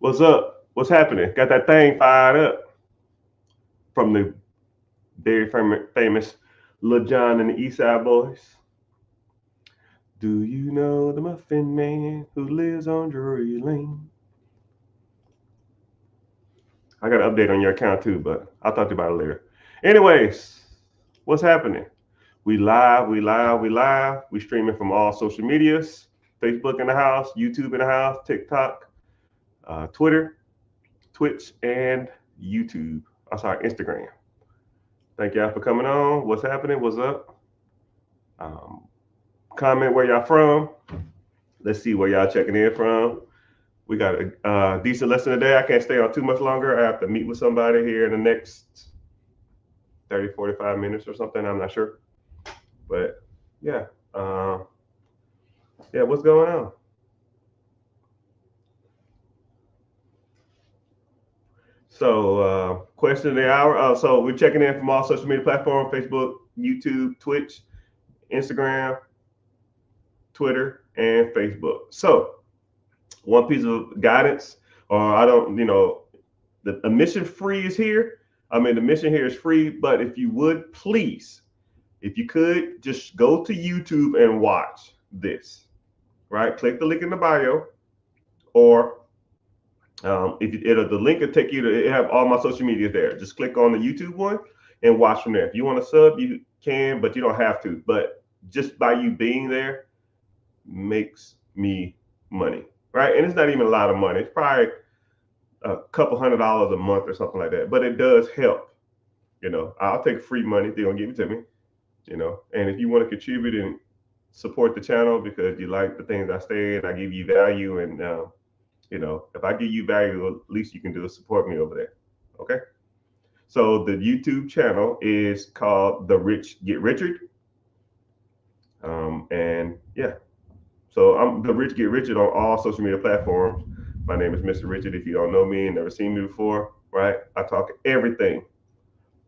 What's up? What's happening? Got that thing fired up from the very famous Lil Jon and the East Side Boys. Do you know the Muffin Man who lives on Drury Lane? I got an update on your account too, but I'll talk to you about it later. Anyways, what's happening? We live. We streaming from all social medias. Facebook in the house, YouTube in the house, TikTok, Twitter, Twitch, and YouTube. I'm sorry, Instagram. Thank y'all for coming on. What's happening? What's up? Um, Comment where y'all from. Let's see where y'all checking in from. We got a decent lesson today. I can't stay on too much longer. I have to meet with somebody here in the next 30, 45 minutes or something. I'm not sure. But yeah. Yeah, what's going on? So, question of the hour. So we're checking in from all social media platforms: Facebook, YouTube, Twitch, Instagram, Twitter, and Facebook. So, one piece of guidance, or I don't, the admission free is here. I mean, the mission here is free, but if you would please, if you could just go to YouTube and watch this, right? Click the link in the bio, or the link will take you to it have all my social media there. Just click on the YouTube one and watch from there. If you want to sub, you can, but you don't have to. But just by you being there makes me money, right? And it's not even a lot of money. It's probably a couple $100 a month or something like that. But it does help. I'll take free money if they're gonna give it to me. And if you want to contribute and support the channel because you like the things I say and I give you value, and if I give you value, at least you can do is support me over there. Okay. So the YouTube channel is called The Rich Get Richard. And yeah, so I'm The Rich Get Richard on all social media platforms. My name is Mr. Richard. If you don't know me and never seen me before, right? I talk everything,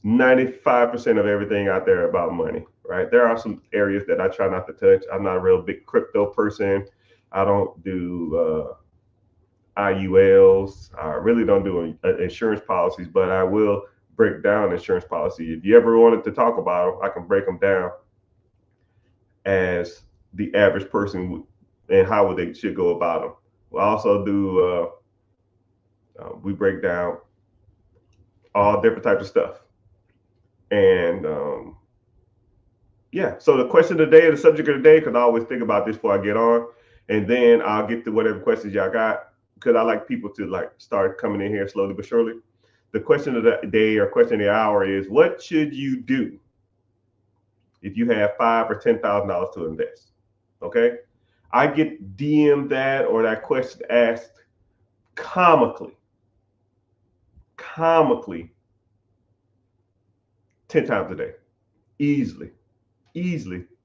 95% of everything out there about money, right? There are some areas that I try not to touch. I'm not a real big crypto person. I don't do IULs. I really don't do insurance policies, but I will break down insurance policy. If you ever wanted to talk about them, I can break them down as the average person and how they should go about them. We also do, we break down all different types of stuff. And yeah, so the question of the day, the subject of the day, because I always think about this before I get on, and then I'll get to whatever questions y'all got, because I like people to like start coming in here slowly but surely. The question of the day or question of the hour is, what should you do if you have $5,000 or $10,000 to invest? Okay, I get DM that or that question asked comically 10 times a day, easily.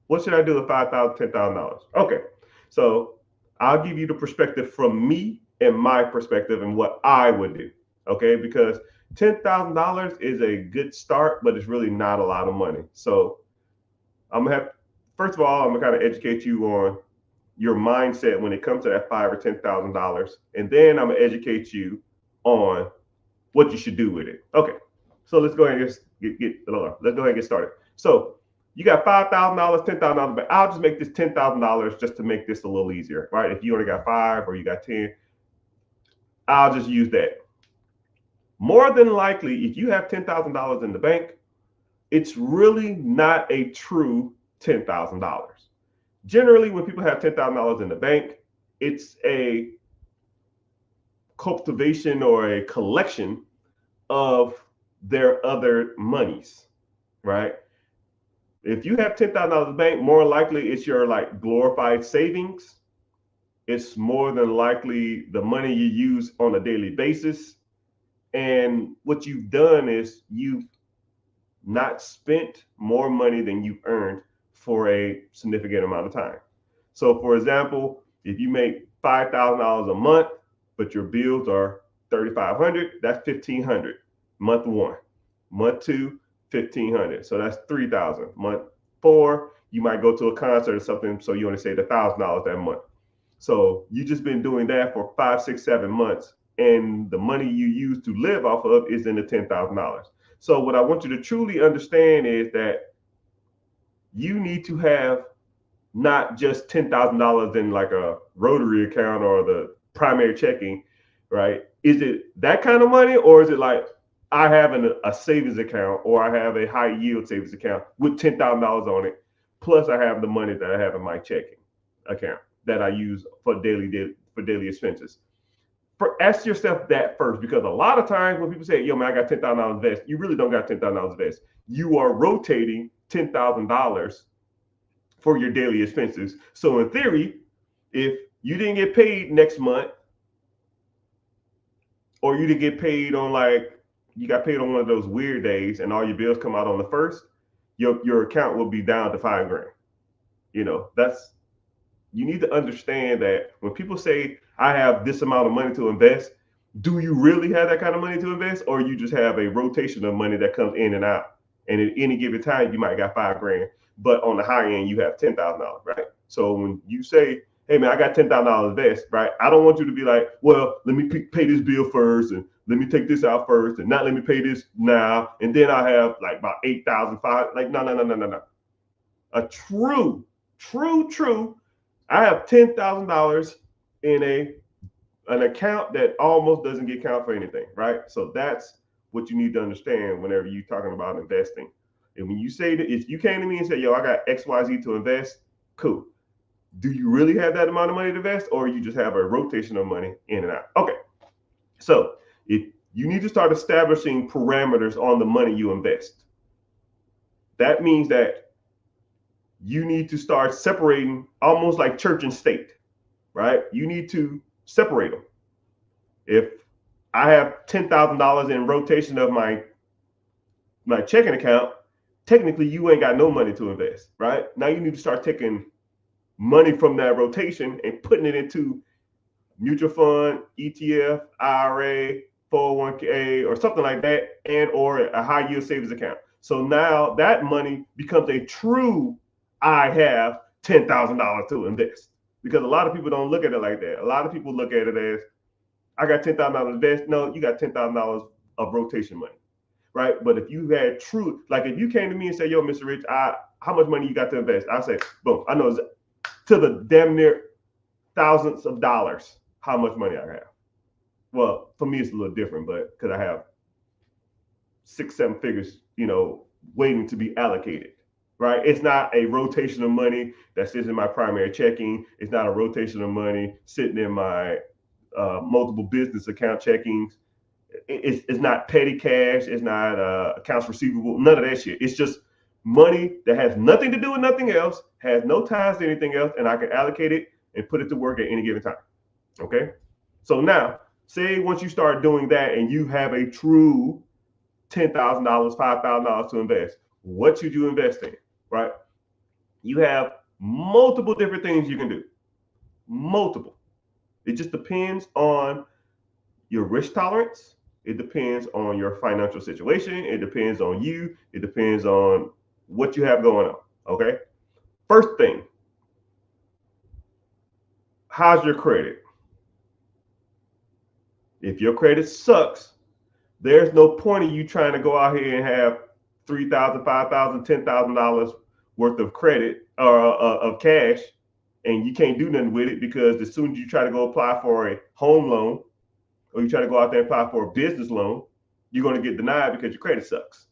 What should I do with $5,000, $10,000? Okay, so I'll give you the perspective from me and my perspective and what I would do. Okay, because $10,000 is a good start, but it's really not a lot of money. So I'm gonna have, first of all, I'm gonna kind of educate you on your mindset when it comes to that $5,000 or $10,000, and then I'm gonna educate you on what you should do with it. Okay, so let's go ahead and let's go ahead and get started. So you got $5,000, $10,000, but I'll just make this $10,000 just to make this a little easier, right? If you only got 5 or you got 10, I'll just use that. More than likely, if you have $10,000 in the bank, it's really not a true $10,000. Generally, when people have $10,000 in the bank, it's a cultivation or a collection of their other monies, right? If you have $10,000 in the bank, more likely it's your like glorified savings. It's more than likely the money you use on a daily basis. And what you've done is you've not spent more money than you've earned for a significant amount of time. So for example, if you make $5,000 a month, but your bills are $3,500, that's $1,500. Month one. Month two, $1,500. So that's $3,000. Month four, you might go to a concert or something, so you only saved $1,000 that month. So you just been doing that for 5, 6, 7 months, and the money you use to live off of is in the $10,000. So what I want you to truly understand is that you need to have not just $10,000 in like a Rotary account or the primary checking, right? Is it that kind of money, or is it like I have a savings account, or I have a high yield savings account with $10,000 on it, plus I have the money that I have in my checking account that I use for daily expenses? Ask yourself that first, because a lot of times when people say, "Yo, man, I got $10,000 invest," you really don't got $10,000 invest. You are rotating $10,000 for your daily expenses. So in theory, if you didn't get paid next month, or you didn't get paid on you got paid on one of those weird days and all your bills come out on the first, your account will be down to $5,000. You need to understand that when people say I have this amount of money to invest, do you really have that kind of money to invest, or you just have a rotation of money that comes in and out? And at any given time, you might got $5,000, but on the high end, you have $10,000, right? So when you say, "Hey man, I got $10,000 invest," right? I don't want you to be like, "Well, let me pay this bill first, and let me take this out first, and not let me pay this now, and then I have like about 8,005." Like, no. A true. I have $10,000 in an account that almost doesn't get counted for anything, right? So that's what you need to understand whenever you're talking about investing. And when you say that, if you came to me and said, "Yo, I got XYZ to invest," cool. Do you really have that amount of money to invest, or you just have a rotation of money in and out? Okay. So if you need to start establishing parameters on the money you invest, that means that you need to start separating, almost like church and state, right? You need to separate them. If I have $10,000 in rotation of my checking account, technically you ain't got no money to invest, right? Now you need to start taking money from that rotation and putting it into mutual fund, ETF, IRA, 401k, or something like that, and or a high yield savings account. So now that money becomes a true, I have $10,000 to invest. Because a lot of people don't look at it like that. A lot of people look at it as, I got $10,000 to invest. No, you got $10,000 of rotation money, right? But if you had true, like if you came to me and said, "Yo, Mr. Rich, how much money you got to invest?" I say, boom, I know to the damn near thousands of dollars how much money I have. Well, for me, it's a little different, but because I have 6-7 figures, waiting to be allocated. Right? It's not a rotation of money that sits in my primary checking. It's not a rotation of money sitting in my multiple business account checkings. It's not petty cash. It's not accounts receivable. None of that shit. It's just money that has nothing to do with nothing else, has no ties to anything else, and I can allocate it and put it to work at any given time. Okay? So now, say once you start doing that and you have a true $10,000, $5,000 to invest, what should you invest in? Right? You have multiple different things you can do. Multiple. It just depends on your risk tolerance. It depends on your financial situation. It depends on you. It depends on what you have going on. Okay? First thing, how's your credit? If your credit sucks, there's no point in you trying to go out here and have $3,000, $5,000, $10,000 worth of credit or of cash, and you can't do nothing with it, because as soon as you try to go apply for a home loan, or you try to go out there and apply for a business loan, you're going to get denied because your credit sucks.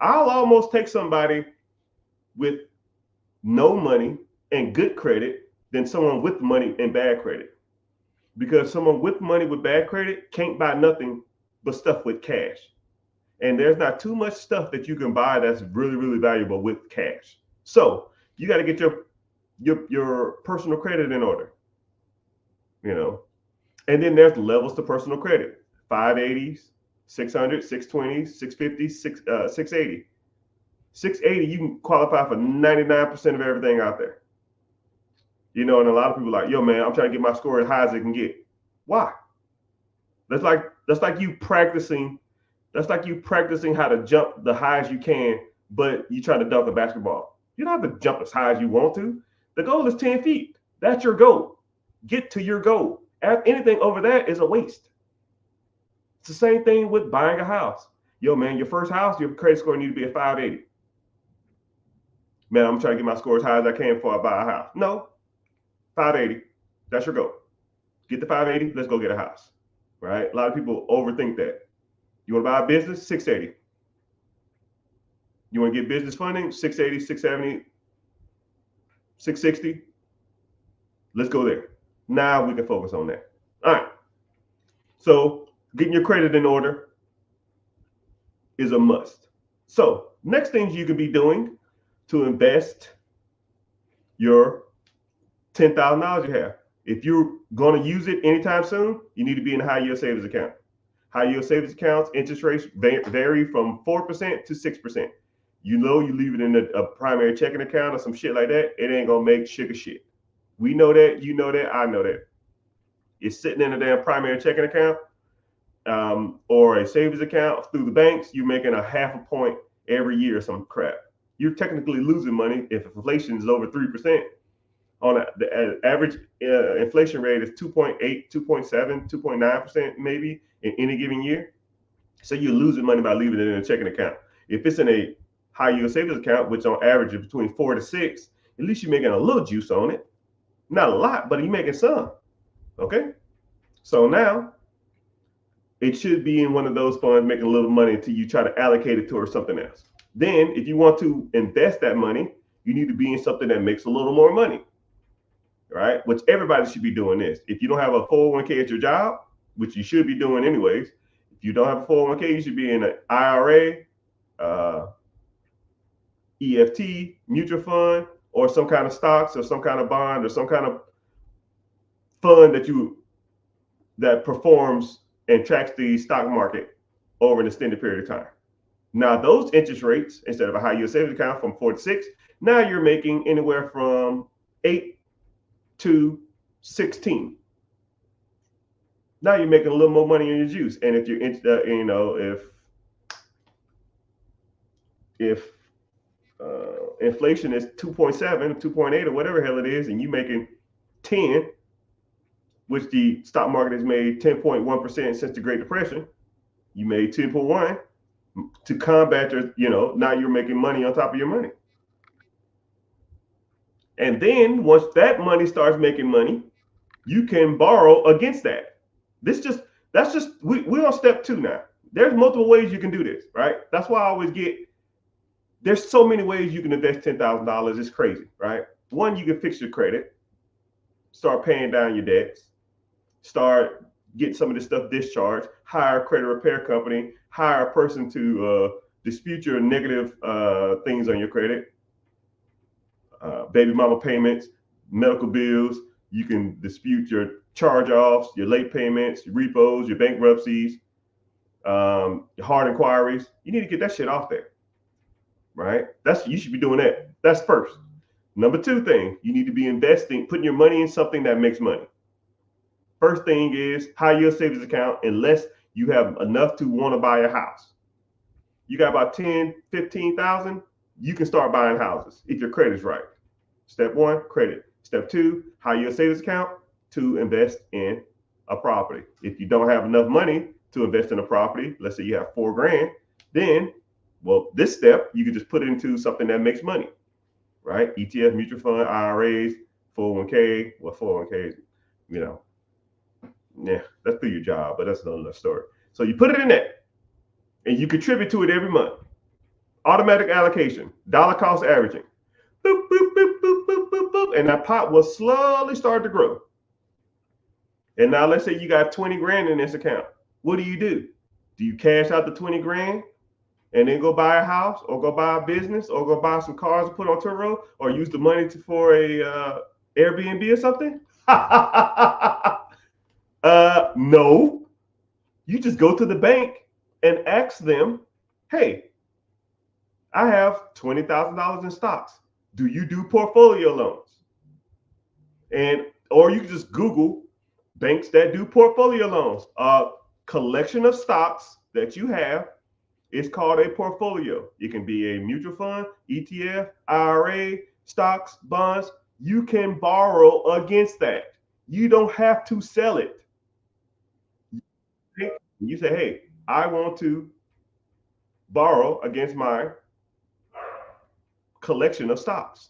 I'll almost take somebody with no money and good credit than someone with money and bad credit, because someone with money with bad credit can't buy nothing but stuff with cash. And there's not too much stuff that you can buy that's really, really valuable with cash. So you got to get your personal credit in order, And then there's levels to personal credit: 580s, 600, 620s, 650, 680. 680, you can qualify for 99% of everything out there. And a lot of people are like, "Yo, man, I'm trying to get my score as high as it can get." Why? That's like you practicing. That's like you practicing how to jump the highest you can, but you try to dunk a basketball. You don't have to jump as high as you want to. The goal is 10 feet. That's your goal. Get to your goal. Anything over that is a waste. It's the same thing with buying a house. Yo, man, your first house, your credit score needs to be at 580. Man, I'm trying to get my score as high as I can before I buy a house. No, 580. That's your goal. Get the 580. Let's go get a house. Right? A lot of people overthink that. You want to buy a business? 680. You want to get business funding? 680, 670, 660. Let's go there. Now we can focus on that. All right. So getting your credit in order is a must. So next things you could be doing to invest your $10,000 you have. If you're going to use it anytime soon, you need to be in a high yield savings account. High yield savings accounts, interest rates vary from 4% to 6%. You know, you leave it in a primary checking account or some shit like that, it ain't going to make sugar shit. We know that, you know that, I know that. It's sitting in a damn primary checking account or a savings account through the banks, you're making a half a point every year or some crap. You're technically losing money if inflation is over 3%. On the average inflation rate is 2.8, 2.7, 2.9% maybe in any given year. So you're losing money by leaving it in a checking account. If it's in a high yield savings account, which on average is between 4 to 6, at least you're making a little juice on it. Not a lot, but you're making some. Okay? So now it should be in one of those funds making a little money until you try to allocate it towards something else. Then if you want to invest that money, you need to be in something that makes a little more money. Right? Which everybody should be doing this. If you don't have a 401k at your job, which you should be doing anyways, if you don't have a 401k, you should be in an IRA, EFT, mutual fund, or some kind of stocks or some kind of bond or some kind of fund that performs and tracks the stock market over an extended period of time. Now, those interest rates, instead of a high yield savings account from 4 to 6, now you're making anywhere from 8 to 16. Now you're making a little more money in your juice. And if you're if inflation is 2.7, 2.8, or whatever hell it is, and you're making 10, which the stock market has made 10.1% since the Great Depression, you made 10.1 to combat your, now you're making money on top of your money. And then once that money starts making money, you can borrow against that. We're on step 2 now. There's multiple ways you can do this, right? That's why I always there's so many ways you can invest $10,000. It's crazy, right? One, you can fix your credit, start paying down your debts, start getting some of this stuff discharged, hire a credit repair company, hire a person to dispute your negative things on your credit. Baby mama payments, medical bills. You can dispute your charge-offs, your late payments, your repos, your bankruptcies, your hard inquiries. You need to get that shit off there, right? You should be doing that. That's first. Number 2 thing, you need to be investing, putting your money in something that makes money. First thing is high yield savings account, unless you have enough to want to buy a house. You got about 10, 15,000, you can start buying houses if your credit's right. Step 1, credit. Step 2, high yield savings account to invest in a property. If you don't have enough money to invest in a property, let's say you have $4,000, then, this step, you can just put it into something that makes money, right? ETF, mutual fund, IRAs, 401k, 401ks, that's through your job, but that's another story. So you put it in that and you contribute to it every month. Automatic allocation, dollar cost averaging. Boop, boop, boop, boop, boop, boop, boop. And that pot will slowly start to grow. And now let's say you got 20 grand in this account. What do? Do you cash out the 20 grand and then go buy a house or go buy a business or go buy some cars to put on Turo or use the money for a Airbnb or something? No. You just go to the bank and ask them, hey, I have $20,000 in stocks. Do you do portfolio loans? Or you can just Google banks that do portfolio loans. A collection of stocks that you have is called a portfolio. It can be a mutual fund, ETF, IRA, stocks, bonds. You can borrow against that. You don't have to sell it. You say, hey, I want to borrow against my collection of stocks.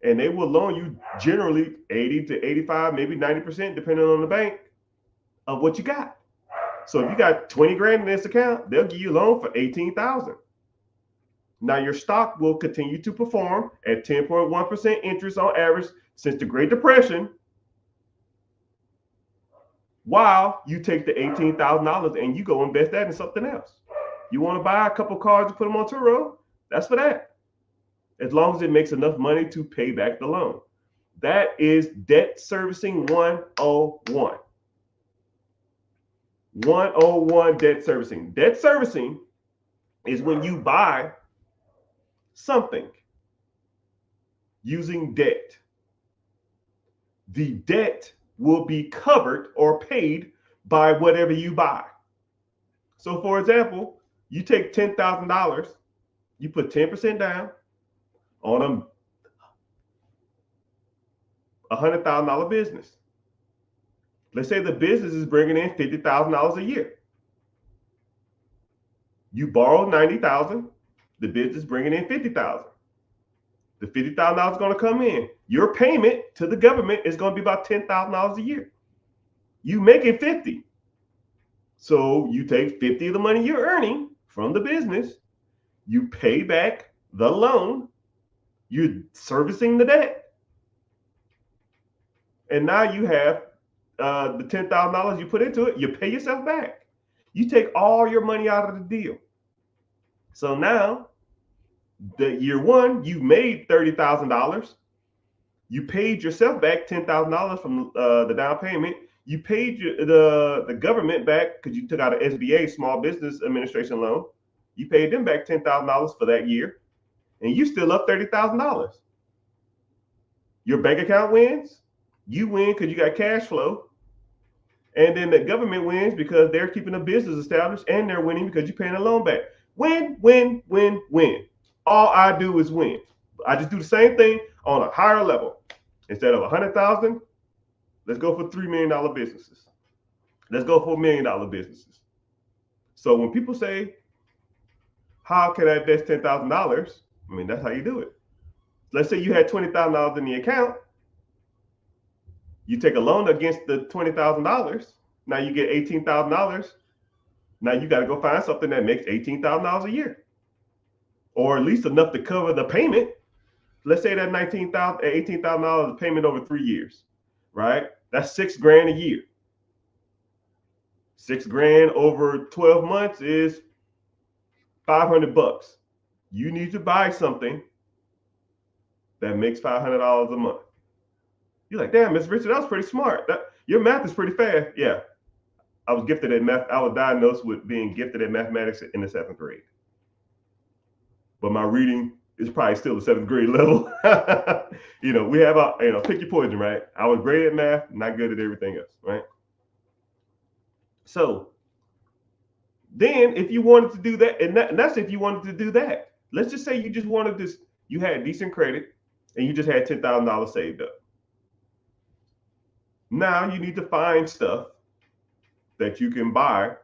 And they will loan you generally 80 to 85, maybe 90%, depending on the bank, of what you got. So if you got 20 grand in this account, they'll give you a loan for 18,000. Now your stock will continue to perform at 10.1% interest on average since the Great Depression, while you take the $18,000 and you go invest that in something else. You want to buy a couple cars to put them on Turo? That's for that. As long as it makes enough money to pay back the loan. That is debt servicing 101. 101 debt servicing. Debt servicing is when you buy something using debt. The debt will be covered or paid by whatever you buy. So for example, you take $10,000, you put 10% down on a $100,000 business. Let's say the business is bringing in $50,000 a year. You borrow $90,000, the business is bringing in $50,000. The $50,000 is going to come in. Your payment to the government is going to be about $10,000 a year. You making 50. So you take 50 of the money you're earning from the business, you pay back the loan, you're servicing the debt, and now you have the $10,000 you put into it, you pay yourself back. You take all your money out of the deal. So now, the year one, you made $30,000. You paid yourself back $10,000 from the down payment. You paid the government back because you took out an SBA, Small Business Administration loan. You paid them back $10,000 for that year, and you still up $30,000. Your bank account wins. You win because you got cash flow. And then the government wins because they're keeping the business established, and they're winning because you're paying the loan back. Win, win, win, win. All I do is win. I just do the same thing on a higher level. Instead of 100,000, let's go for $3 million businesses. Let's go for $1 million businesses. So when people say, how can I invest $10,000? I mean, that's how you do it. Let's say you had $20,000 in the account. You take a loan against the $20,000. Now you get $18,000. Now you got to go find something that makes $18,000 a year, or at least enough to cover the payment. Let's say that $18,000 payment over 3 years, right? That's $6,000 a year. $6,000 over 12 months is $500. You need to buy something that makes $500 a month. You're like, damn, Miss Richard, that was pretty smart. Your math is pretty fast. Yeah, I was gifted at math. I was diagnosed with being gifted at mathematics in the 7th grade. But my reading is probably still the 7th grade level. We have pick your poison, right? I was great at math, not good at everything else, right? So then if you wanted to do that, and that's if you wanted to do that. Let's just say you just wanted this, you had decent credit and you just had $10,000 saved up. Now you need to find stuff that you can buy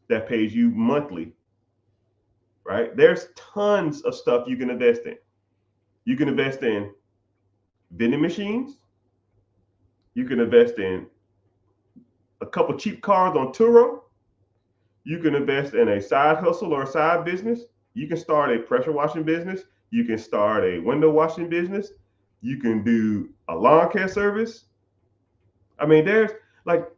that pays you monthly, right? There's tons of stuff you can invest in. You can invest in vending machines. You can invest in a couple cheap cars on Turo. You can invest in a side hustle or a side business. You can start a pressure washing business. You can start a window washing business. You can do a lawn care service. I mean, there's like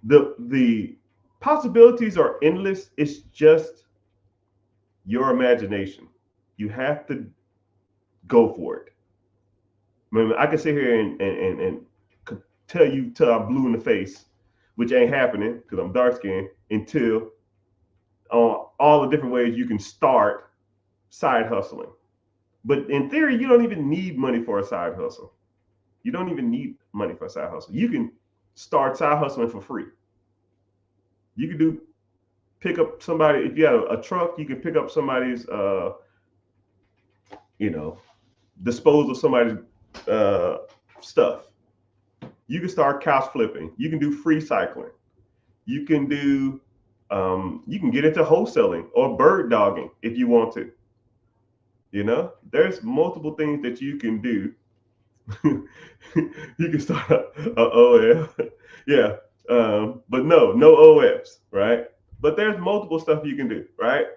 the possibilities are endless. It's just your imagination. You have to go for it. I mean, I can sit here and tell you till I'm blue in the face, which ain't happening because I'm dark skinned, until all the different ways you can start side hustling. But in theory, you don't even need money for a side hustle. You don't even need money for a side hustle. You can start side hustling for free. You can pick up somebody. If you have a truck, you can pick up somebody's, dispose of somebody's stuff. You can start couch flipping. You can do free cycling. You can do, you can get into wholesaling or bird dogging if you want to. You know, there's multiple things that you can do. You can start a OF, yeah, but no OFs, right? But there's multiple stuff you can do, right?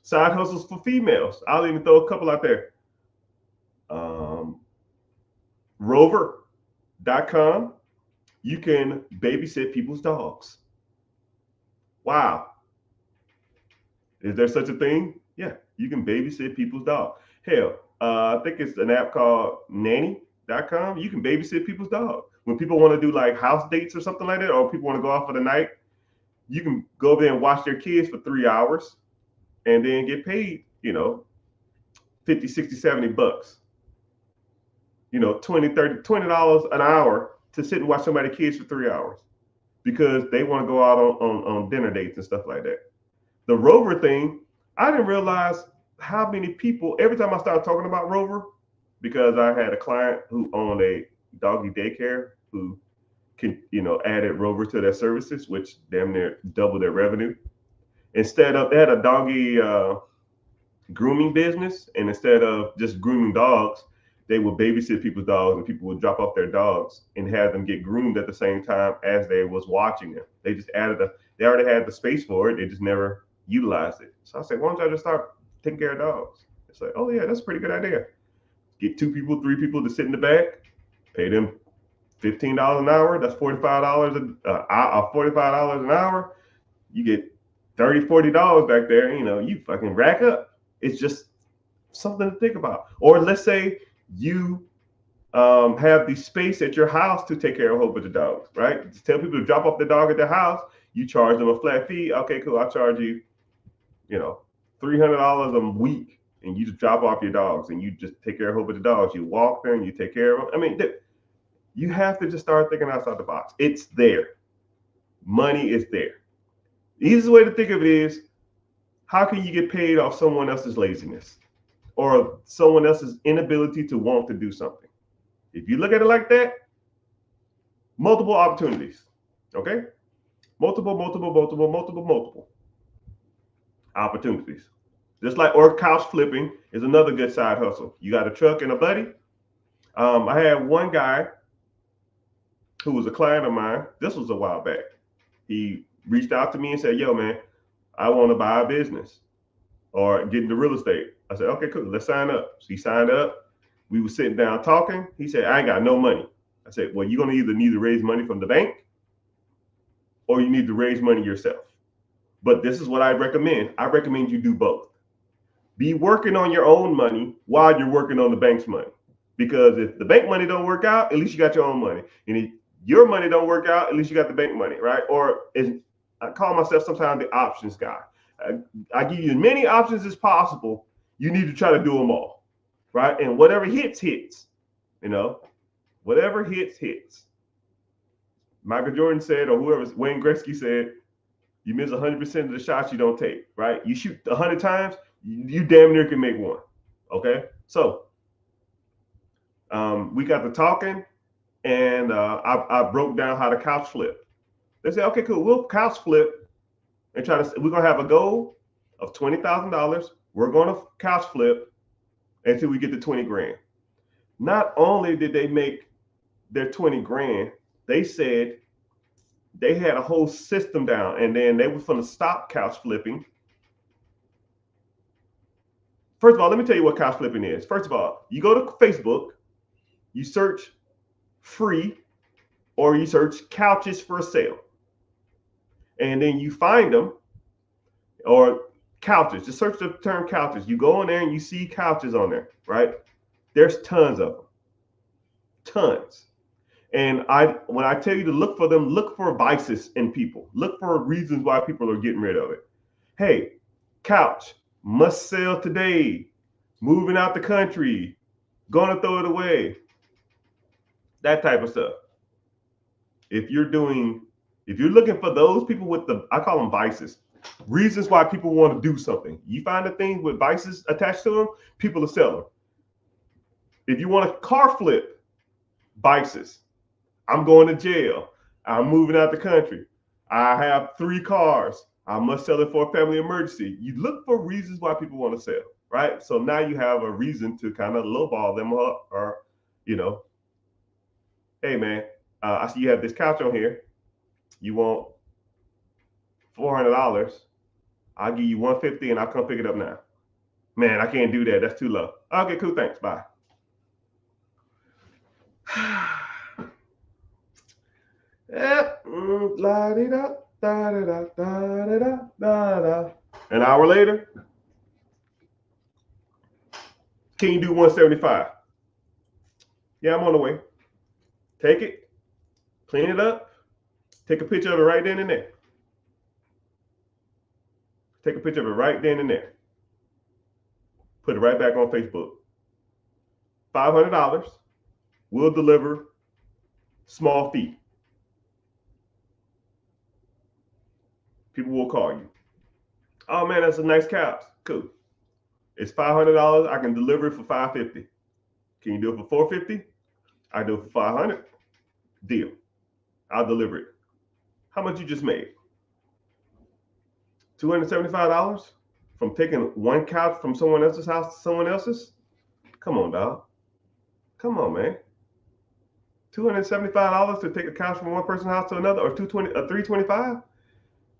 Side hustles for females. I'll even throw a couple out there. Rover.com. You can babysit people's dogs. Wow. Is there such a thing? Yeah, you can babysit people's dog. Hell, I think it's an app called nanny.com. You can babysit people's dog. When people want to do like house dates or something like that, or people want to go out for the night, you can go over there and watch their kids for 3 hours and then get paid, 50, 60, 70 bucks. 20, 30, $20 an hour to sit and watch somebody's kids for 3 hours because they want to go out on dinner dates and stuff like that. The Rover thing, I didn't realize how many people, every time I started talking about Rover, because I had a client who owned a doggy daycare who added Rover to their services, which damn near doubled their revenue. Instead of, they had a doggy grooming business, and instead of just grooming dogs, they would babysit people's dogs, and people would drop off their dogs and have them get groomed at the same time as they was watching them. They just they already had the space for it. They just never utilized it. So I said, why don't y'all just start taking care of dogs? It's like, oh yeah, that's a pretty good idea. Get 2 people, 3 people to sit in the back, pay them $15 an hour. That's $45 an hour. You get $30, $40 back there. You fucking rack up. It's just something to think about. Or let's say you have the space at your house to take care of a whole bunch of dogs, right? Just tell people to drop off the dog at their house. You charge them a flat fee. Okay, cool. I'll charge you, $300 a week, and you just drop off your dogs and you just take care of a whole bunch of dogs. You walk them, you take care of them. I mean, you have to just start thinking outside the box. It's there. Money is there. The easiest way to think of it is, how can you get paid off someone else's laziness or someone else's inability to want to do something? If you look at it like that, multiple opportunities, okay? Multiple opportunities. Just like, or couch flipping is another good side hustle. You got a truck and a buddy. I had one guy who was a client of mine. This was a while back. He reached out to me and said, yo, man, I want to buy a business or get into real estate. I said, okay, cool. Let's sign up. So he signed up. We were sitting down talking. He said, I ain't got no money. I said, well, you're going to either need to raise money from the bank or you need to raise money yourself. But this is what I recommend. I recommend you do both. Be working on your own money while you're working on the bank's money. Because if the bank money don't work out, at least you got your own money. And if your money don't work out, at least you got the bank money, right? Or I call myself sometimes the options guy. I give you as many options as possible. You need to try to do them all, right? And whatever hits. Whatever hits. Michael Jordan said, or whoever, Wayne Gretzky said, you miss 100% of the shots you don't take, right? You shoot 100 times, you damn near can make one, okay? So we got to talking, and I broke down how to couch flip. They said, okay, cool, we'll couch flip and we're going to have a goal of $20,000. We're going to couch flip until we get to 20 grand. Not only did they make their 20 grand, they said they had a whole system down, and then they were going to stop couch flipping. First of all, let me tell you what couch flipping is. First of all, you go to Facebook, you search free, or you search couches for sale. And then you find them, or couches, just search the term couches. You go in there and you see couches on there, right? There's tons of them, tons. And when I tell you to look for them, look for vices in people. Look for reasons why people are getting rid of it. Hey, couch, must sell today, moving out the country, gonna throw it away. That type of stuff. If you're looking for those people with I call them vices, reasons why people want to do something. You find the things with vices attached to them, people are selling. If you want a car flip, vices. I'm going to jail. I'm moving out the country. I have 3 cars. I must sell it for a family emergency. You look for reasons why people want to sell, right? So now you have a reason to kind of lowball them up, or, hey man, I see you have this couch on here. You want $400? I'll give you $150 and I'll come pick it up now. Man, I can't do that. That's too low. Okay, cool. Thanks. Bye. An hour later, can you do 175? Yeah, I'm on the way. Take it, clean it up, take a picture of it right then and there. Take a picture of it right then and there. Put it right back on Facebook. $500. We'll deliver small fee. People will call you. Oh man, that's a nice couch. Cool. It's $500. I can deliver it for $550. Can you do it for $450? I do it for $500. Deal. I'll deliver it. How much you just made? $275 from taking one couch from someone else's house to someone else's? Come on, dog. Come on, man. $275 to take a couch from one person's house to another, or $325?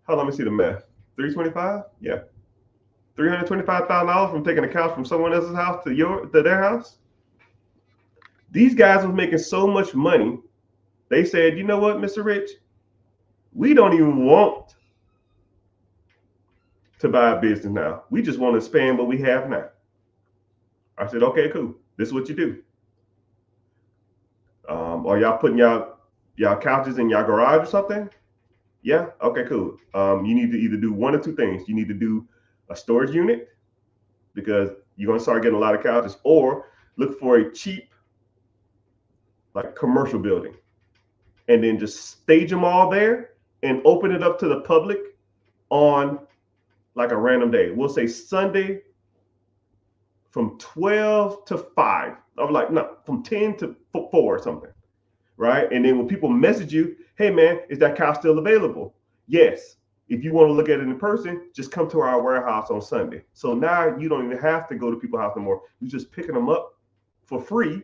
Hold on, let me see the math. $325? Yeah. $325,000 from taking a couch from someone else's house to their house? These guys was making so much money, they said, you know what, Mr. Rich? We don't even want to buy a business now. We just want to expand what we have now. I said, okay, cool. This is what you do. Are y'all putting y'all couches in y'all garage or something? Yeah. Okay, cool. You need to either do one or two things. You need to do a storage unit, because you're going to start getting a lot of couches, or look for a cheap, like, commercial building, and then just stage them all there and open it up to the public on like a random day. We'll say Sunday from 12 to 5. I'm like, no, from 10 to 4 or something, right? And then when people message you, hey man, is that couch still available? Yes. If you want to look at it in person, just come to our warehouse on Sunday. So now you don't even have to go to people's house anymore. You're just picking them up for free,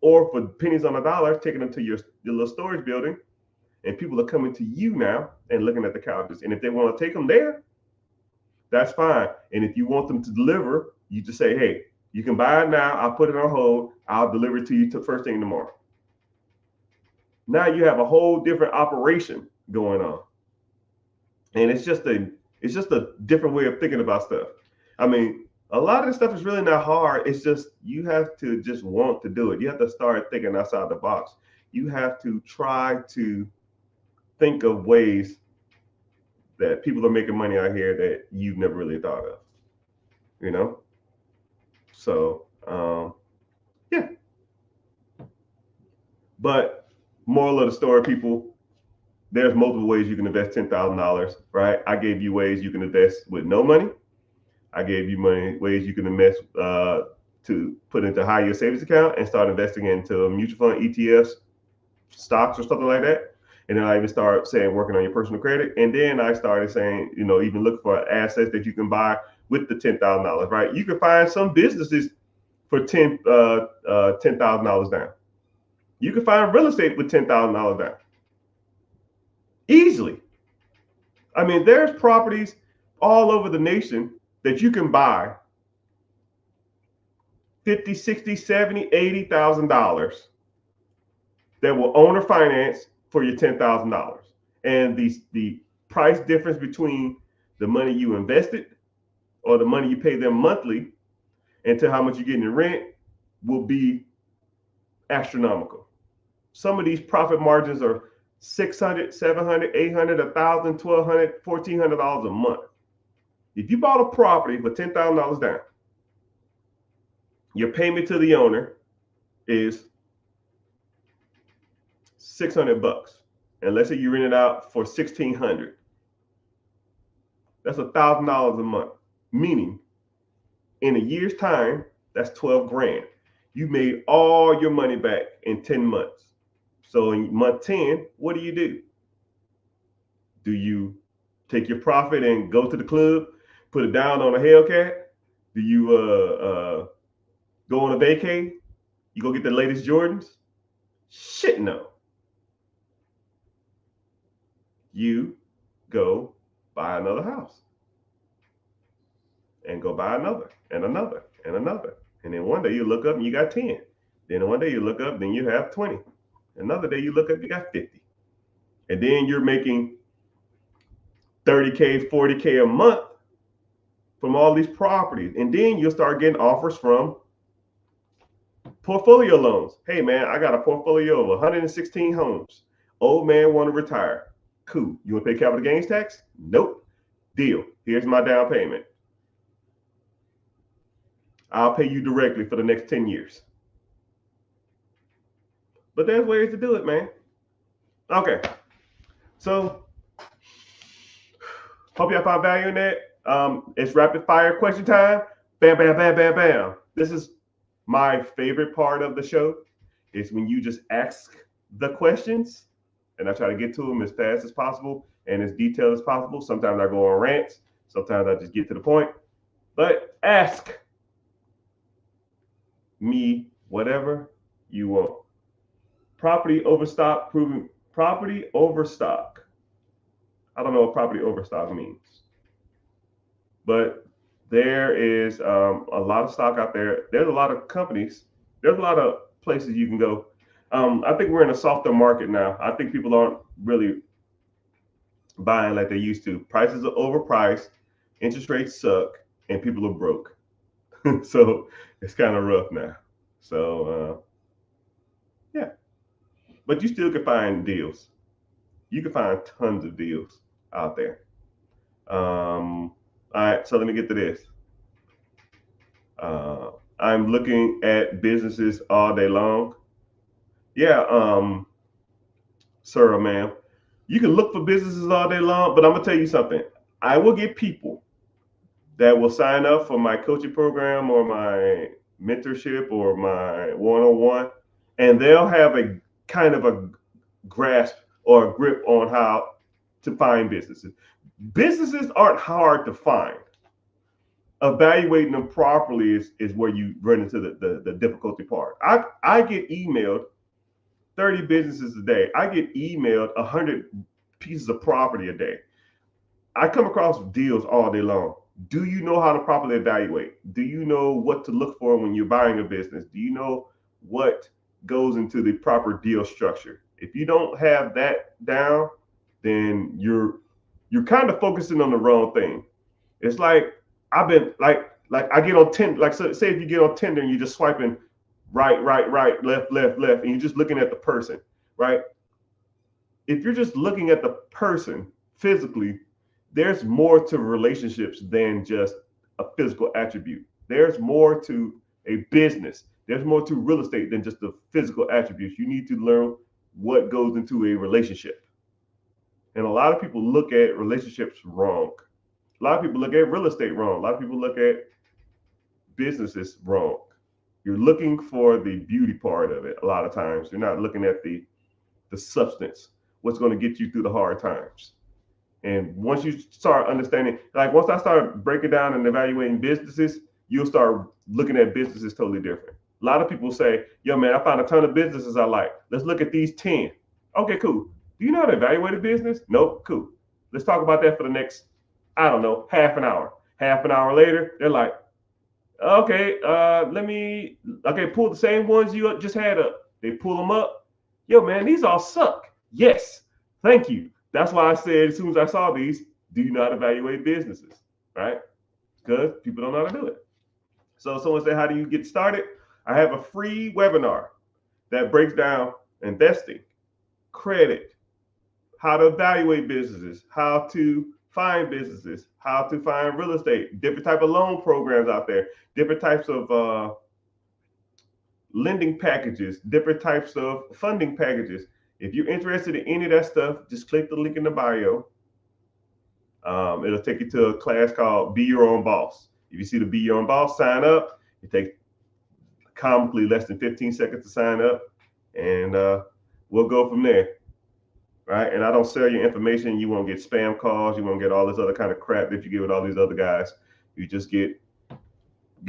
or for pennies on the dollar, taking them to your little storage building, and people are coming to you now and looking at the couches. And if they want to take them there, that's fine. And if you want them to deliver, you just say, hey, you can buy it now. I'll put it on hold. I'll deliver it to you first thing tomorrow. Now you have a whole different operation going on. And it's just a different way of thinking about stuff. I mean, a lot of this stuff is really not hard. It's just you have to just want to do it. You have to start thinking outside the box. You have to try to think of ways that people are making money out here that you've never really thought of, you know? So, yeah. But moral of the story, people, there's multiple ways you can invest $10,000, right? I gave you ways you can invest with no money. I gave you ways you can invest to put into high yield savings account and start investing into mutual fund, ETFs, stocks, or something like that. And then I even started saying working on your personal credit. And then I started saying, even look for assets that you can buy with the $10,000, right? You can find some businesses for $10,000 down. You can find real estate with $10,000 down. Easily. I mean, there's properties all over the nation that you can buy $50,000, $60,000, $70,000, $80,000 that will owner finance for your $10,000. And the price difference between the money you invested or the money you pay them monthly and to how much you get in rent will be astronomical. Some of these profit margins are $600, $700, $800, $1,000, $1,200, $1,400 a month. If you bought a property for $10,000 down, your payment to the owner is $600. And let's say you rent it out for $1,600. That's $1,000 a month. Meaning, in a year's time, that's $12,000. You made all your money back in 10 months. So in month 10, what do? Do you take your profit and go to the club, put it down on a Hellcat? Do you go on a vacay? You go get the latest Jordans? Shit, no. You go buy another house and go buy another and another and another. And then one day you look up and you got 10. Then one day you look up, then you have 20. Another day you look up, you got 50. And then you're making 30K, 40K a month from all these properties. And then you'll start getting offers from portfolio loans. Hey man, I got a portfolio of 116 homes. Old man want to retire. Cool. You want to pay capital gains tax? Nope. Deal. Here's my down payment. I'll pay you directly for the next 10 years. But there's ways to do it, man. Okay. So, hope y'all found value in that. It's rapid fire question time. Bam, bam, bam, bam, bam. This is my favorite part of the show. Is when you just ask the questions and I try to get to them as fast as possible and as detailed as possible. Sometimes I go on rants. Sometimes I just get to the point. But ask me whatever you want. Property overstock, proving property overstock. I don't know what property overstock means, but there is a lot of stock out there. There's a lot of companies. There's a lot of places you can go. I think we're in a softer market now. I think people aren't really buying like they used to. Prices are overpriced, interest rates suck, and people are broke. So it's kind of rough now. So yeah, but you still can find deals. You can find tons of deals out there. All right, so let me get to this. I'm looking at businesses all day long. Yeah, sir or ma'am, you can look for businesses all day long, but I'm gonna tell you something. I will get people that will sign up for my coaching program or my mentorship or my one-on-one, and they'll have a kind of a grasp or a grip on how to find businesses. Businesses aren't hard to find. Evaluating them properly is where you run into the difficulty part. I get emailed 30 businesses a day. I get emailed 100 pieces of property a day. I come across deals all day long. Do you know how to properly evaluate? Do you know what to look for when you're buying a business? Do you know what goes into the proper deal structure? If you don't have that down, then you're kind of focusing on the wrong thing. It's like I've been like I get on Tinder. Like so, say if you get on Tinder and you're just swiping right, left, and you're just looking at the person, right? If you're just looking at the person physically, there's more to relationships than just a physical attribute. There's more to a business. There's more to real estate than just the physical attributes. You need to learn what goes into a relationship. And a lot of people look at relationships wrong. A lot of people look at real estate wrong. A lot of people look at businesses wrong. You're looking for the beauty part of it a lot of times. You're not looking at the substance, what's going to get you through the hard times. And once you start understanding, like once I start breaking down and evaluating businesses, you'll start looking at businesses totally different. A lot of people say, yo, man, I found a ton of businesses I like. Let's look at these 10. Okay, cool. Do you know how to evaluate a business? Nope, cool. Let's talk about that for the next, I don't know, half an hour. Half an hour later, they're like, okay, pull the same ones you just had up. They pull them up. Yo, man, these all suck. Yes, thank you. That's why I said as soon as I saw these, do you not evaluate businesses, right? Because people don't know how to do it. So someone said, how do you get started? I have a free webinar that breaks down investing, credit, how to evaluate businesses, how to find businesses, how to find real estate, different type of loan programs out there, different types of lending packages, different types of funding packages. If you're interested in any of that stuff, just click the link in the bio. It'll take you to a class called Be Your Own Boss. If you see the Be Your Own Boss, sign up. It takes a comically less than 15 seconds to sign up, and we'll go from there. Right? And I don't sell your information. You won't get spam calls. You won't get all this other kind of crap that you get with all these other guys. You just get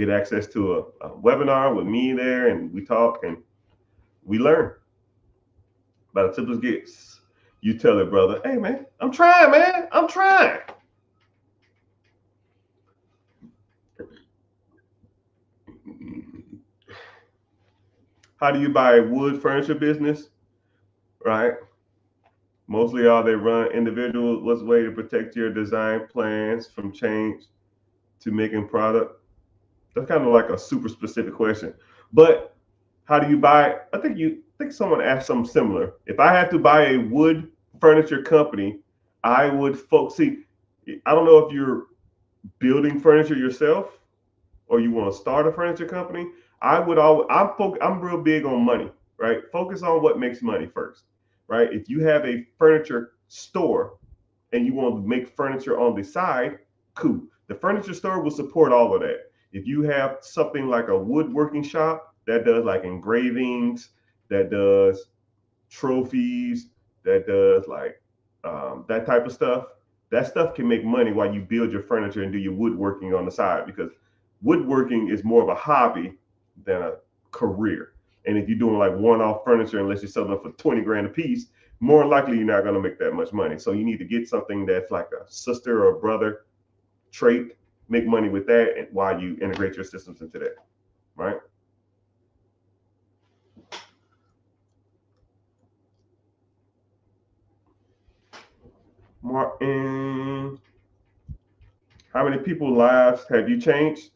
access to a webinar with me there, and we talk and we learn. About as simple as gets. You tell it, brother, hey man, I'm trying, man. I'm trying. How do you buy a wood furniture business? Right? Mostly all they run individual. What's the way to protect your design plans from change to making product? That's kind of like a super specific question. But how do you buy? I think someone asked something similar. If I had to buy a wood furniture company, I would see. I don't know if you're building furniture yourself or you want to start a furniture company. I'm real big on money, right? Focus on what makes money first, right? If you have a furniture store and you want to make furniture on the side, cool. The furniture store will support all of that. If you have something like a woodworking shop that does like engravings, that does trophies, that does like that type of stuff, that stuff can make money while you build your furniture and do your woodworking on the side, because woodworking is more of a hobby than a career. And if you're doing like one-off furniture, unless you're selling them for 20 grand a piece, more likely you're not going to make that much money. So you need to get something that's like a sister or brother trait, make money with that, and while you integrate your systems into that, right? Martin, how many people's lives have you changed?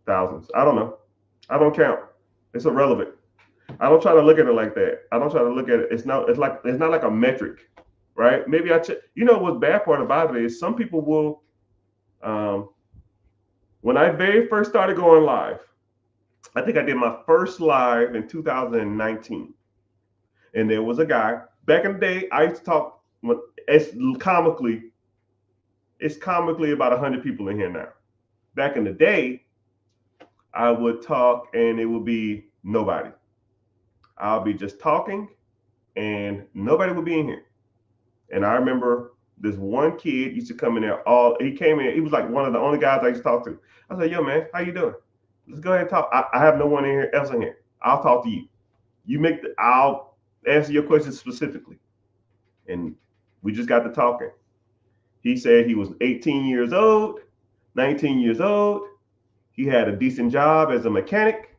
Thousands. I don't know. I don't count. It's irrelevant. I don't try to look at it like that. I don't try to look at it. It's not like a metric, right? Maybe what's bad part about it is some people will. When I very first started going live, I think I did my first live in 2019, and there was a guy back in the day. I used to talk. It's comically about 100 people in here now. Back in the day, I would talk and it would be nobody. I'll be just talking and nobody would be in here. And I remember this one kid used to come in there. He came in. He was like one of the only guys I used to talk to. I said, "Yo, man, how you doing? Let's go ahead and talk. I have no one else in here. I'll talk to you. I'll answer your questions specifically." And we just got to talking. He said he was 18 years old, 19 years old. He had a decent job as a mechanic.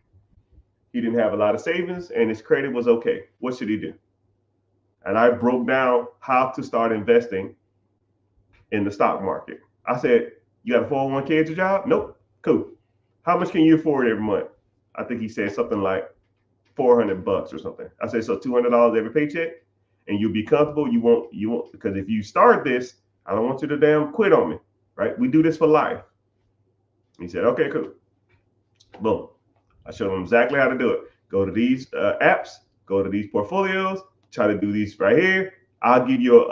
He didn't have a lot of savings and his credit was okay. What should he do? And I broke down how to start investing in the stock market. I said, "You got a 401k at your job?" "Nope." "Cool. How much can you afford every month?" I think he said something like $400 or something. I said, "So $200 every paycheck, and you'll be comfortable. You won't, because if you start this, I don't want you to damn quit on me, right? We do this for life." He said, "Okay, cool." Boom. I showed him exactly how to do it. Go to these apps, go to these portfolios, try to do these right here. I'll give you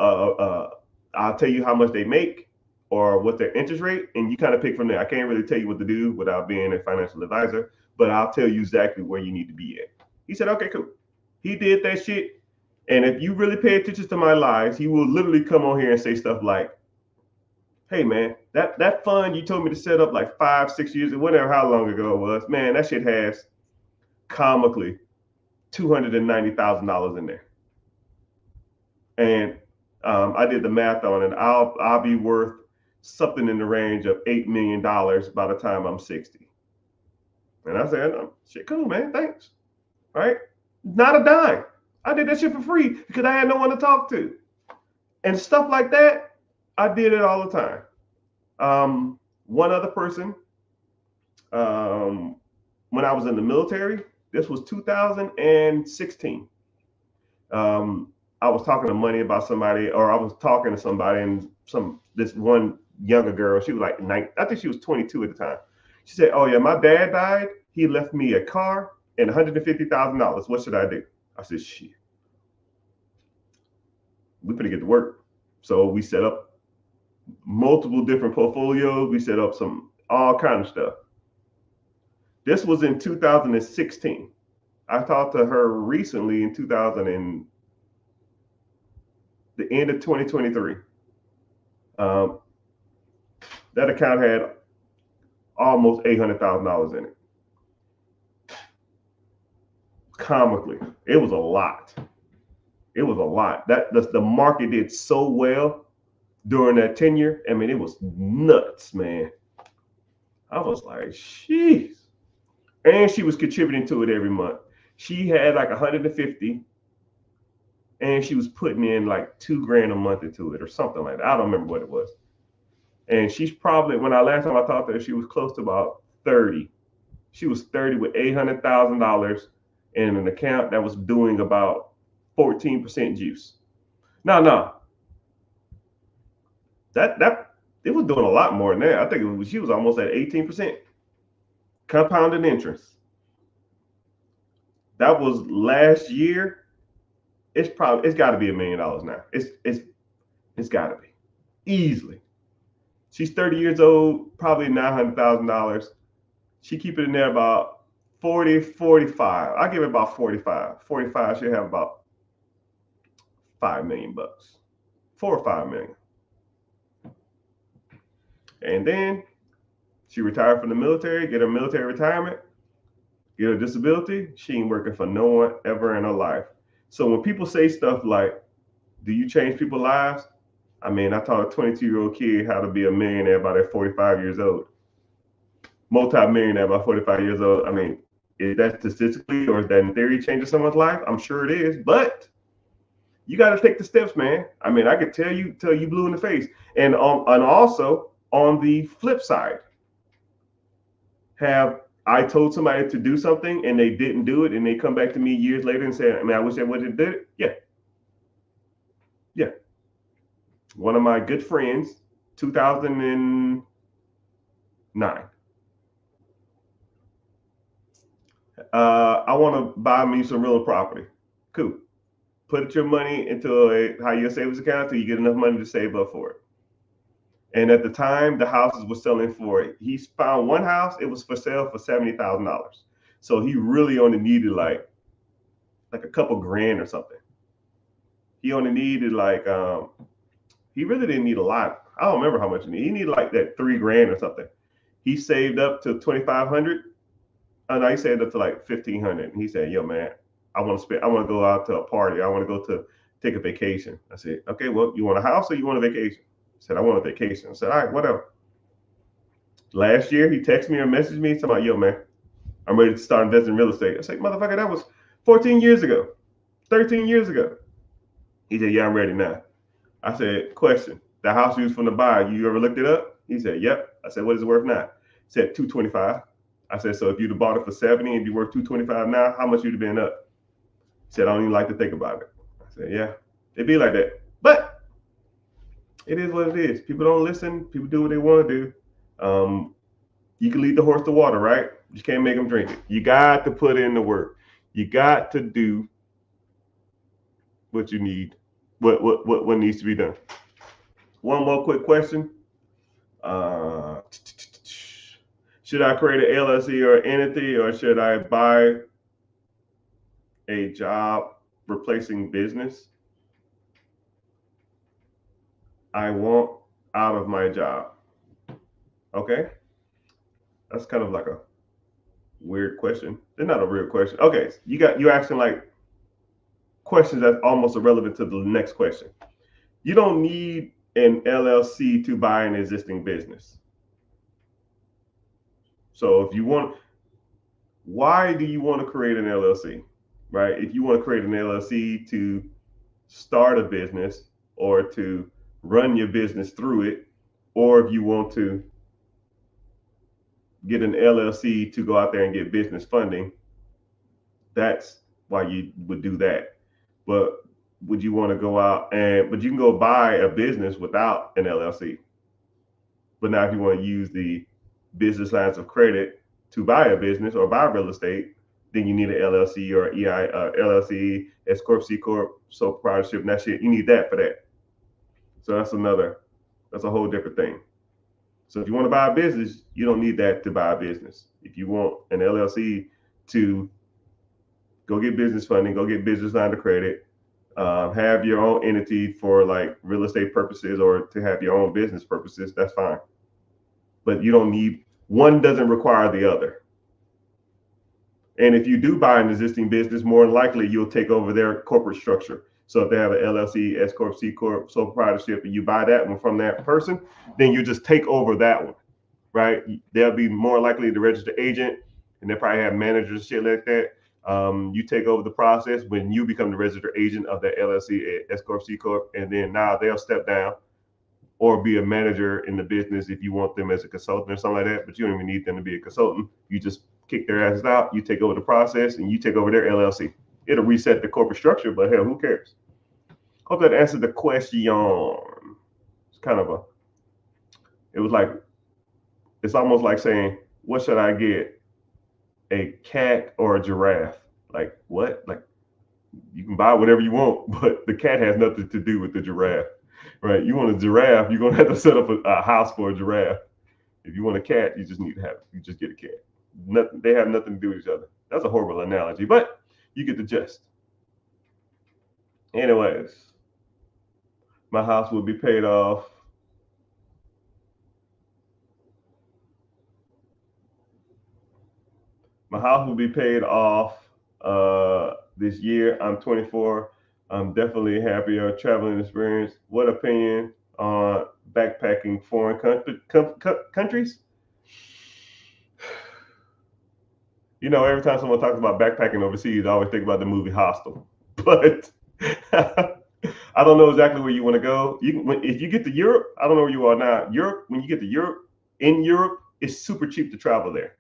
I'll tell you how much they make or what their interest rate, and you kind of pick from there. I can't really tell you what to do without being a financial advisor, but I'll tell you exactly where you need to be at. He said, "Okay, cool." He did that shit. And if you really pay attention to my lives, he will literally come on here and say stuff like, "Hey man, that fund you told me to set up like 5-6 years, whatever, how long ago it was, man, that shit has comically $290,000 in there." And I did the math on it. I'll be worth something in the range of $8 million by the time I'm 60. And I said, "Oh, shit, cool, man, thanks." Right? Not a dime. I did that shit for free because I had no one to talk to. And stuff like that, I did it all the time. One other person, when I was in the military, this was 2016. I was talking to money about somebody, or I was talking to somebody, and this one younger girl, she was like I think she was 22 at the time. She said, "Oh yeah, my dad died. He left me a car and $150,000. What should I do?" I said, "Shit, we finna get to work." So we set up multiple different portfolios. We set up all kind of stuff. This was in 2016. I talked to her recently in 2000 and the end of 2023. Um, that account had almost $800,000 in it. Comically, it was a lot. It was a lot. That the market did so well during that tenure. I mean, it was nuts, man. I was like, jeez. And she was contributing to it every month. She had like 150, and she was putting in like $2,000 a month into it or something like that. I don't remember what it was. And she's probably, when I last time I talked to her, she was close to about 30. She was 30 with $800,000 in an account that was doing about 14% juice. No, that it was doing a lot more than that. I think she was almost at 18% compounded interest. That was last year. It's got to be $1 million now. It's got to be easily. She's 30 years old, probably $900,000. She keep it in there about 40, 45. I give it about 45. 45, she'll have about $5 million, $4 or $5 million. And then she retired from the military, get her military retirement, get her disability. She ain't working for no one ever in her life. So when people say stuff like, do you change people's lives? I mean, I taught a 22-year-old kid how to be a millionaire by at 45 years old. Multi-millionaire by 45 years old. I mean, is that statistically or is that in theory changing someone's life? I'm sure it is, but you got to take the steps, man. I mean, I could tell you blue in the face. And also on the flip side, have I told somebody to do something and they didn't do it and they come back to me years later and say, I mean, I wish I would have did it? Yeah. One of my good friends, 2009. I want to buy me some real property. Cool. Put your money into a high yield savings account until you get enough money to save up for it. And at the time, the houses were selling for it. He found one house, it was for sale for $70,000. So he really only needed like a couple grand or something. He only needed he really didn't need a lot. I don't remember how much he needed. He needed like that $3,000 or something. He saved up to 2,500. No, he saved up to like 1,500. And he said, yo, man, I want to go out to a party. I want to go to take a vacation. I said, okay, well, you want a house or you want a vacation? He said, I want a vacation. I said, all right, whatever. Last year, he texted me or messaged me, talking about, yo, man, I'm ready to start investing in real estate. I said, motherfucker, that was 14 years ago, 13 years ago. He said, yeah, I'm ready now. I said, question, the house you was from the buy, you ever looked it up? He said, yep. I said, what is it worth now? He said, 225. I said, so if you'd have bought it for 70 and you worth 225 now, how much you'd have been up? He said, I don't even like to think about it. I said, yeah, it'd be like that. But it is what it is. People don't listen. People do what they want to do. You can lead the horse to water, right? You can't make them drink it. You got to put in the work. You got to do what you need, what needs to be done. One more quick question. Should I create an LLC or entity, or should I buy a job replacing business? I want out of my job. Okay. That's kind of like a weird question. It's not a real question. Okay. You're asking like questions that's almost irrelevant to the next question. You don't need an LLC to buy an existing business. So if you want, why do you want to create an LLC? Right? If you want to create an LLC to start a business or to run your business through it, or if you want to get an LLC to go out there and get business funding, that's why you would do that. But would you want to go out but you can go buy a business without an LLC. But now if you want to use the business lines of credit to buy a business or buy real estate, then you need an LLC or LLC, S Corp, C Corp, sole proprietorship, and that shit. You need that for that. So that's a whole different thing. So if you want to buy a business, you don't need that to buy a business. If you want an LLC to go get business funding, go get business line of credit, have your own entity for like real estate purposes or to have your own business purposes, that's fine. But you don't need, one doesn't require the other. And if you do buy an existing business, more than likely you'll take over their corporate structure. So if they have an LLC, S Corp, C Corp, sole proprietorship, and you buy that one from that person, then you just take over that one, right? They'll be more likely the registered agent, and they'll probably have managers and shit like that. You take over the process when you become the registered agent of that LLC, S Corp, C Corp, and then now they'll step down or be a manager in the business if you want them as a consultant or something like that. But you don't even need them to be a consultant. You just kick their asses out, you take over the process, and you take over their LLC. It'll reset the corporate structure, but hell, who cares? Hope that answered the question. It's kind of it's almost like saying, what should I get? A cat or a giraffe? Like what? Like you can buy whatever you want, but the cat has nothing to do with the giraffe, right? You want a giraffe, you're gonna have to set up a house for a giraffe. If you want a cat, you just get a cat. Nothing, they have nothing to do with each other. That's a horrible analogy, but you get the gist. Anyways, my house will be paid off. My house will be paid off this year. I'm 24. I'm definitely happier traveling experience. What opinion on backpacking foreign countries? You know, every time someone talks about backpacking overseas, I always think about the movie Hostel. But I don't know exactly where you want to go. If you get to Europe, I don't know where you are now. Europe, when you get to Europe, in Europe, it's super cheap to travel there,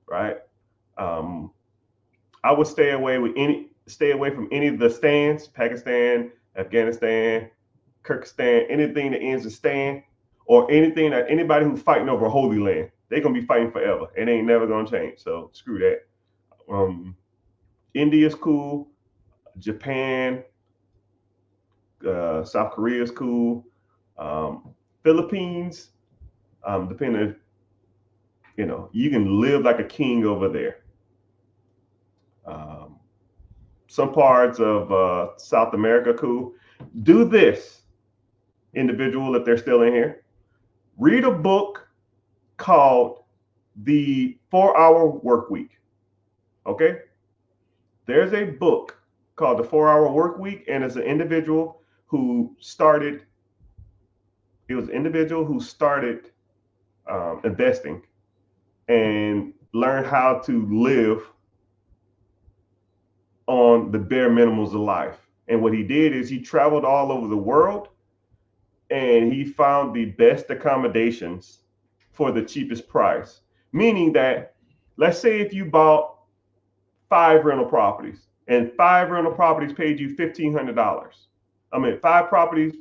right? I would stay away from any of the stands, Pakistan, Afghanistan, Kyrgyzstan, anything that ends in stan, or anything that anybody who's fighting over Holy Land, they're gonna be fighting forever. It ain't never gonna change. So screw that. India's cool. Japan, South Korea is cool. Philippines, depending, you can live like a king over there. Some parts of South America, cool. Do this, individual, if they're still in here. Read a book called The 4-Hour Work Week. Okay? There's a book called The 4-Hour Work Week, and it's an individual who started investing and learned how to live on the bare minimums of life. And what he did is he traveled all over the world and he found the best accommodations for the cheapest price. Meaning that, let's say if you bought 5 rental properties and 5 rental properties paid you $1,500. I mean, 5 rental properties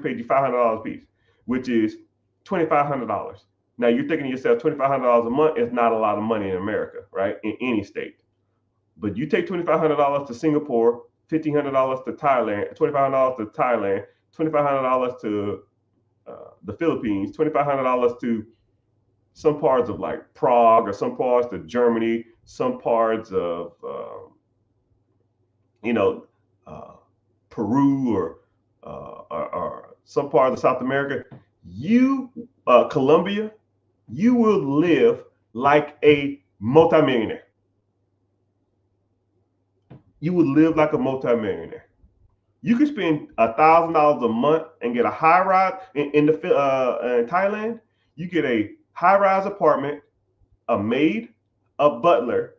paid you $500 a piece, which is $2,500. Now you're thinking to yourself, $2,500 a month is not a lot of money in America, right? In any state. But you take $2,500 to Singapore, $1,500 to Thailand, $2,500 to Thailand, $2,500 to the Philippines, $2,500 to some parts of like Prague, or some parts of Germany, some parts of Peru, or some part of South America, Colombia, you will live like a multimillionaire. You would live like a multimillionaire. You could spend $1,000 a month and get a high rise in Thailand. You get a high rise apartment, a maid, a butler.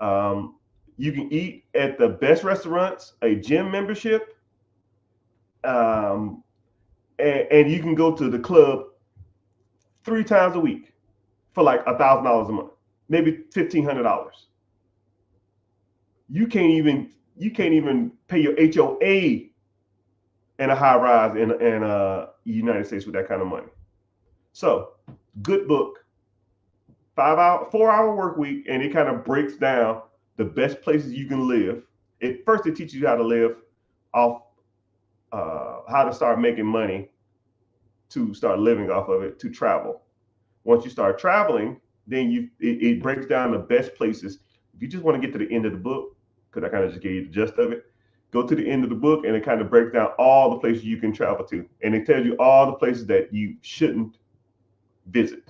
You can eat at the best restaurants, a gym membership, and you can go to the club 3 times a week for like $1,000 a month, maybe $1,500. You can't even pay your HOA in a high rise in the United States with that kind of money. So, good book, 4-hour work week, and it kind of breaks down the best places you can live. It teaches you how to live off, how to start making money to start living off of it to travel. Once you start traveling, then it breaks down the best places. If you just want to get to the end of the book, because I kind of just gave you the gist of it, go to the end of the book and it kind of breaks down all the places you can travel to. And it tells you all the places that you shouldn't visit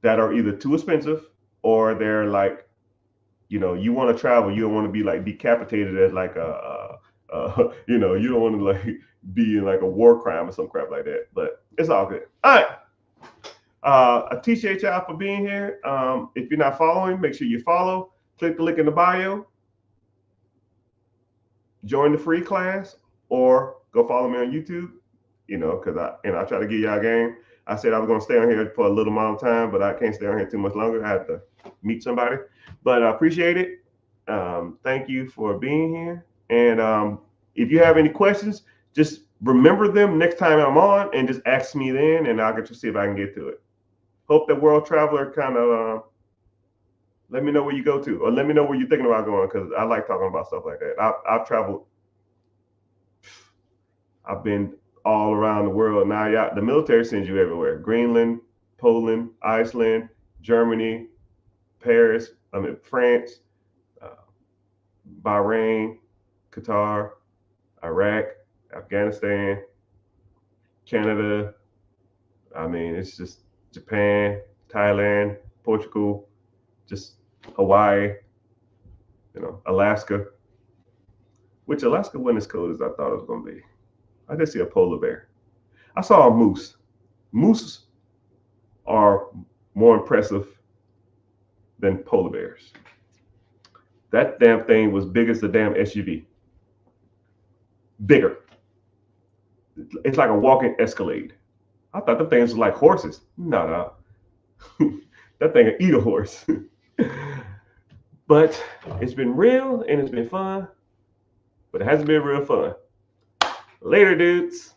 that are either too expensive or they're like, you want to travel, you don't want to be like decapitated as like you don't want to like be in like a war crime or some crap like that. But it's all good. All right. I appreciate y'all for being here. If you're not following, make sure you follow. Click the link in the bio. Join the free class or go follow me on YouTube. Because I try to give y'all a game. I said I was going to stay on here for a little amount of time, but I can't stay on here too much longer. I have to meet somebody. But I appreciate it. Thank you for being here. And if you have any questions, just remember them next time I'm on and just ask me then, and I'll get to see if I can get to it. Hope that World Traveler kind of let me know where you go to, or let me know where you're thinking about going, because I like talking about stuff like that. I've traveled. I've been all around the world. Now, the military sends you everywhere. Greenland, Poland, Iceland, Germany, Paris, France, Bahrain, Qatar, Iraq, Afghanistan, Canada. It's just Japan, Thailand, Portugal, just Hawaii, Alaska, which Alaska wasn't as cold as I thought it was going to be. I did see a polar bear. I saw a moose. Moose are more impressive than polar bears. That damn thing was big as the damn SUV. Bigger. It's like a walking Escalade. I thought the things were like horses. No. That thing will eat a horse. But it's been real and it's been fun, but it hasn't been real fun. Later, dudes.